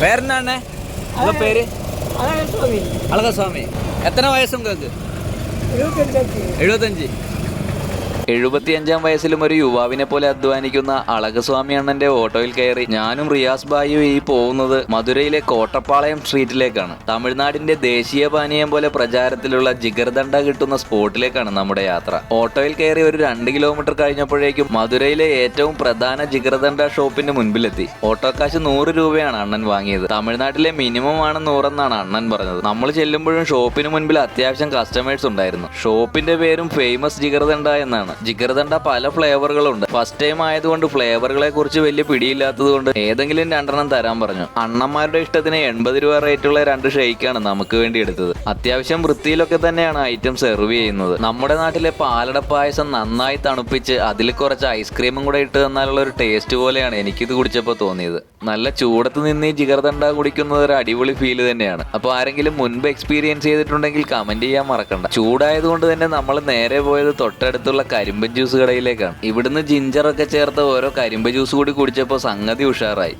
പേരെന്നാണ് ഉള്ള പേര്? അളകസ്വാമി. എത്ര വയസ്സും കേക്ക്? 75. 75-ാം വയസ്സിലും ഒരു യുവാവിനെ പോലെ അധ്വാനിക്കുന്ന അളകസ്വാമി അണ്ണന്റെ ഓട്ടോയിൽ കയറി ഞാനും റിയാസ് ബായും ഈ പോകുന്നത് മധുരയിലെ കോട്ടപ്പാളയം സ്ട്രീറ്റിലേക്കാണ്. തമിഴ്നാടിന്റെ ദേശീയ പാനീയം പോലെ പ്രചാരത്തിലുള്ള ജിഗർദണ്ഡ കിട്ടുന്ന സ്പോട്ടിലേക്കാണ് നമ്മുടെ യാത്ര. ഓട്ടോയിൽ കയറി ഒരു 2 കിലോമീറ്റർ കഴിഞ്ഞപ്പോഴേക്കും മധുരയിലെ ഏറ്റവും പ്രധാന ജിഗർദണ്ഡ ഷോപ്പിന്റെ മുൻപിലെത്തി. ഓട്ടോ കാശ് 100 രൂപയാണ് അണ്ണൻ വാങ്ങിയത്. തമിഴ്നാട്ടിലെ മിനിമം ആണ് 100 എന്നാണ് അണ്ണൻ പറഞ്ഞത്. നമ്മൾ ചെല്ലുമ്പോഴും ഷോപ്പിന് മുൻപിൽ അത്യാവശ്യം കസ്റ്റമേഴ്സ് ഉണ്ടായിരുന്നു. ഷോപ്പിന്റെ പേരും ഫേമസ് ജിഗർദണ്ഡ എന്നാണ്. ജിഗർദണ്ഡ പല ഫ്ലേവറുകളുണ്ട്. ഫസ്റ്റ് ടൈം ആയതുകൊണ്ട് ഫ്ലേവറുകളെ കുറിച്ച് വലിയ പിടിയില്ലാത്തത് കൊണ്ട് ഏതെങ്കിലും 2 തരാൻ പറഞ്ഞു. അണ്ണന്മാരുടെ ഇഷ്ടത്തിന് 80 രൂപ റേറ്റുള്ള 2 ഷെയ്ക്കാണ് നമുക്ക് വേണ്ടി എടുത്തത്. അത്യാവശ്യം വൃത്തിയിലൊക്കെ തന്നെയാണ് ഐറ്റം സെർവ് ചെയ്യുന്നത്. നമ്മുടെ നാട്ടിലെ പാലട പായസം നന്നായി തണുപ്പിച്ച് അതിൽ കുറച്ച് ഐസ്ക്രീമും കൂടെ ഇട്ട് തന്നാലുള്ള ഒരു ടേസ്റ്റ് പോലെയാണ് എനിക്കിത് കുടിച്ചപ്പോൾ തോന്നിയത്. നല്ല ചൂടത്ത് നിന്ന് ഈ ജിഗർദണ്ഡ കുടിക്കുന്നത് ഒരു അടിപൊളി ഫീല് തന്നെയാണ്. അപ്പോൾ ആരെങ്കിലും മുൻപ് എക്സ്പീരിയൻസ് ചെയ്തിട്ടുണ്ടെങ്കിൽ കമന്റ് ചെയ്യാൻ മറക്കണ്ട. ചൂടായതുകൊണ്ട് തന്നെ നമ്മൾ നേരെ പോയത് തൊട്ടടുത്തുള്ള കരിമ്പൻ ജ്യൂസ് കടയിലേക്കാണ്. ഇവിടുന്ന് ജിഞ്ചറൊക്കെ ചേർത്ത് ഓരോ കരിമ്പ് ജ്യൂസ് കൂടി കുടിച്ചപ്പോൾ സംഗതി ഉഷാറായി.